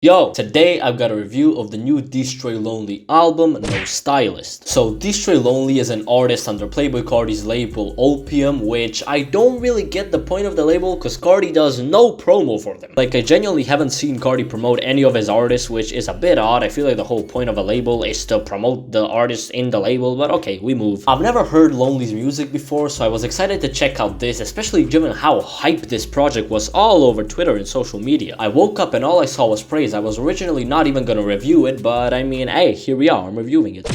Yo, today I've got a review of the new Destroy Lonely album, No Stylist. So Destroy Lonely is an artist under Playboi Carti's label Opium, which I don't really get the point of the label because Carti does no promo for them. Like, I genuinely haven't seen Carti promote any of his artists, which is a bit odd. I feel like the whole point of a label is to promote the artists in the label, but okay, we move. I've never heard Lonely's music before, so I was excited to check out this, especially given how hyped this project was all over Twitter and social media. I woke up and all I saw was praise. I was originally not even gonna review it, but I mean, hey, here we are, I'm reviewing it.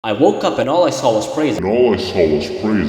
I woke up and all I saw was praise.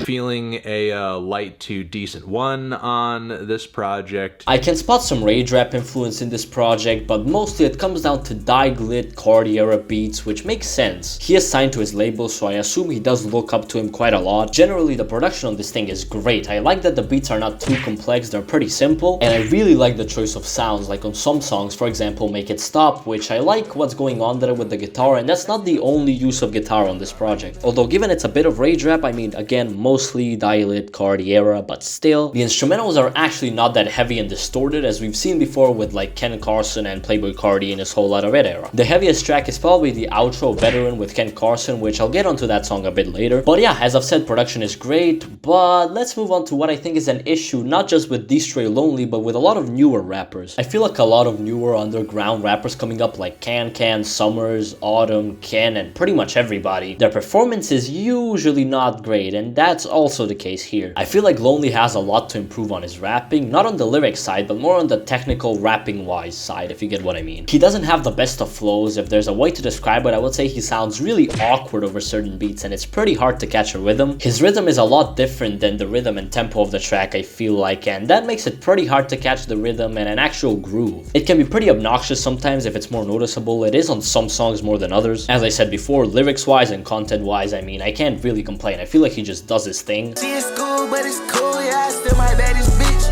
Feeling a light to decent 1 on this project. I can spot some rage rap influence in this project, but mostly it comes down to die-glit Carti era beats, which makes sense. He is signed to his label, so I assume he does look up to him quite a lot. Generally, the production on this thing is great. I like that the beats are not too complex, they're pretty simple, and I really like the choice of sounds, like on some songs, for example, Make It Stop, which I like what's going on there with the guitar, and that's not the only use of guitar on this project. Although given it's a bit of rage rap, I mean, again, mostly die-lit Carti era, but still, the instrumentals are actually not that heavy and distorted as we've seen before with like Ken Carson and Playboi Carti in his Whole Lotta Red era. The heaviest track is probably the outro Veteran with Ken Carson, which I'll get onto that song a bit later. But yeah, as I've said, production is great, but let's move on to what I think is an issue, not just with Destroy Lonely, but with a lot of newer rappers. I feel like a lot of newer underground rappers coming up like Can, Summers, Autumn, Ken, and pretty much everybody, their performance is usually not great, and that's also the case here. I feel like Lonely has a lot to improve on his rapping, not on the lyric side, but more on the technical rapping wise side, if you get what I mean. He doesn't have the best of flows. If there's a way to describe it, I would say he sounds really awkward over certain beats, and it's pretty hard to catch a rhythm. His rhythm is a lot different than the rhythm and tempo of the track, I feel like, and that makes it pretty hard to catch the rhythm and an actual groove. It can be pretty obnoxious sometimes if it's more noticeable. It is on some songs more than others. As I said before, lyrics wise and content wise, I mean, I can't really complain. I feel like he just does his thing.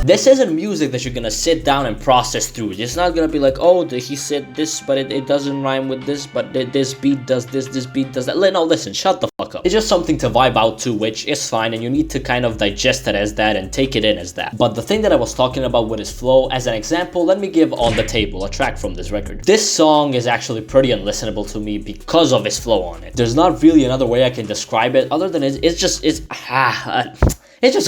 This isn't music that you're gonna sit down and process through. It's not gonna be like, oh, he said this, but it doesn't rhyme with this, but this beat does this beat does that. No, listen, shut the fuck up. It's just something to vibe out to, which is fine, and you need to kind of digest it as that and take it in as that. But the thing that I was talking about with his flow, as an example, let me give On The Table, a track from this record. This song is actually pretty unlistenable to me because of his flow on it. There's not really another way I can describe it other than it's just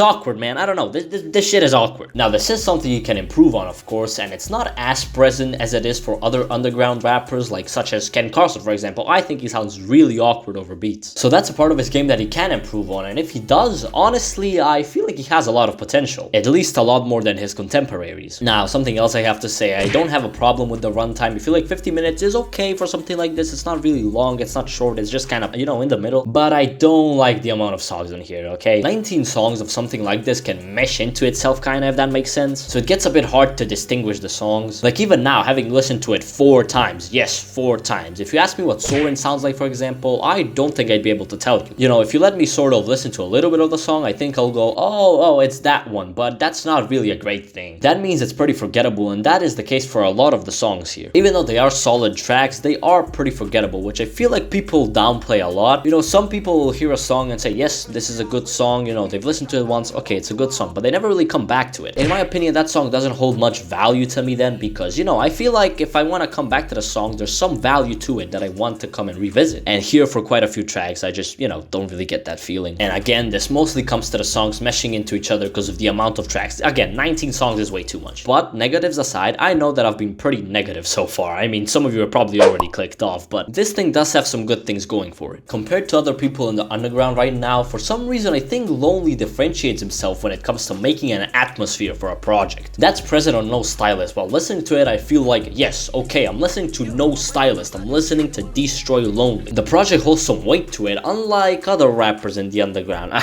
awkward, man. I don't know. This shit is awkward. Now, this is something you can improve on, of course, and it's not as present as it is for other underground rappers, like such as Ken Carson, for example. I think he sounds really awkward over beats. So that's a part of his game that he can improve on, and if he does, honestly, I feel like he has a lot of potential. At least a lot more than his contemporaries. Now, something else I have to say, I don't have a problem with the runtime. I feel like 50 minutes is okay for something like this. It's not really long, it's not short, it's just kind of, you know, in the middle. But I don't like the amount of songs in here, okay? 19 songs of something like this can mesh into itself, kind of, if that makes sense. So it gets a bit hard to distinguish the songs. Like, even now, having listened to it 4 times, yes, 4 times, if you ask me what Soren sounds like, for example, I don't think I'd be able to tell you. You know, if you let me sort of listen to a little bit of the song, I think I'll go, oh, it's that one, but that's not really a great thing. That means it's pretty forgettable, and that is the case for a lot of the songs here. Even though they are solid tracks, they are pretty forgettable, which I feel like people downplay a lot. You know, some people will hear a song and say, yes, this is a good song, you know, they've listened to it once, okay, it's a good song, but they never really come back to it. In my opinion, that song doesn't hold much value to me then, because, you know, I feel like if I want to come back to the song, there's some value to it that I want to come and revisit. And here, for quite a few tracks, I just, you know, don't really get that feeling. And again, this mostly comes to the songs meshing into each other because of the amount of tracks. Again, 19 songs is way too much. But negatives aside, I know that I've been pretty negative so far. I mean, some of you are probably already clicked off, but this thing does have some good things going for it. Compared to other people in the underground right now, for some reason, I think Lonely differentiates himself when it comes to making an atmosphere for a project. That's present on No Stylist. While listening to it, I feel like, yes, okay, I'm listening to No Stylist, I'm listening to Destroy Lonely. The project holds some weight to it, unlike other rappers in the underground.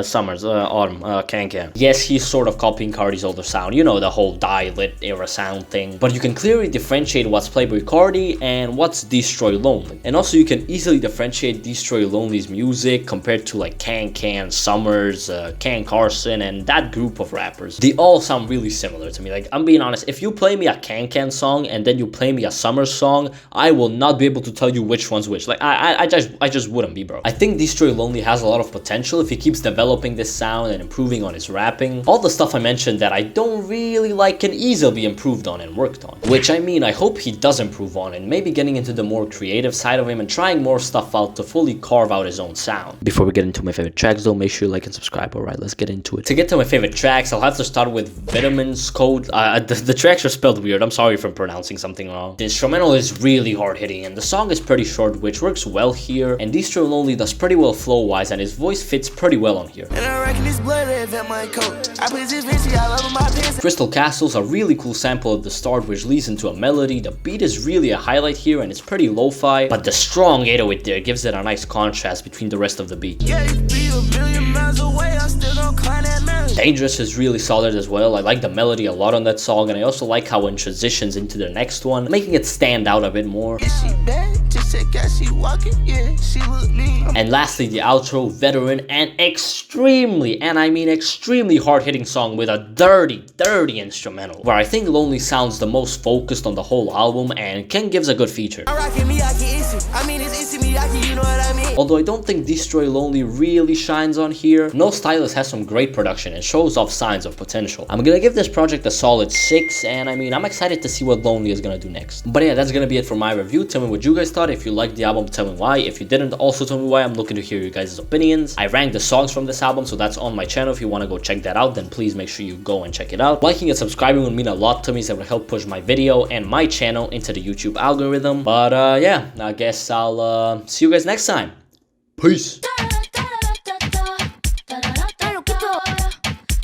Summers, Autumn, Can. Yes, he's sort of copying Carti's older sound, you know, the whole die-lit era sound thing, but you can clearly differentiate what's Playboi Carti and what's Destroy Lonely. And also, you can easily differentiate Destroy Lonely's music compared to like Can, Summers, Summers, Carson, and that group of rappers. They all sound really similar to me. Like, I'm being honest, if you play me a Can song and then you play me a Summers song, I will not be able to tell you which one's which. Like, I just wouldn't be, bro. I think Destroy Lonely has a lot of potential if he keeps developing this sound and improving on his rapping. All the stuff I mentioned that I don't really like can easily be improved on and worked on. Which, I mean, I hope he does improve on and maybe getting into the more creative side of him and trying more stuff out to fully carve out his own sound. Before we get into my favorite tracks though, make sure you like and subscribe. Alright, let's get into it. To get to my favorite tracks, I'll have to start with VTMNTSCOAT. The tracks are spelled weird. I'm sorry for pronouncing something wrong. The instrumental is really hard hitting and the song is pretty short, which works well here. And Destroy Lonely does pretty well flow wise and his voice fits pretty well on here. Crystal Castle's a really cool sample at the start which leads into a melody. The beat is really a highlight here and it's pretty lo-fi, but the strong 808 there gives it a nice contrast between the rest of the beat. Dangerous is really solid as well. I like the melody a lot on that song and I also like how it transitions into the next one, making it stand out a bit more. And lastly, the outro, Veteran, and extremely, and I mean extremely hard-hitting song with a dirty instrumental, where I think Lonely sounds the most focused on the whole album and Ken gives a good feature. Although I don't think Destroy Lonely really shines on here, No Stylist has some great production and shows off signs of potential. I'm gonna give this project a solid 6, and I mean, I'm excited to see what Lonely is gonna do next. But yeah, that's gonna be it for my review. Tell me what you guys thought. If you liked the album, tell me why. If you didn't, also tell me why. I'm looking to hear your guys' opinions. I ranked the songs from this album, so that's on my channel. If you want to go check that out, then please make sure you go and check it out. Liking and subscribing would mean a lot to me, so it would help push my video and my channel into the YouTube algorithm. But yeah, I guess I'll see you guys next time. Peace.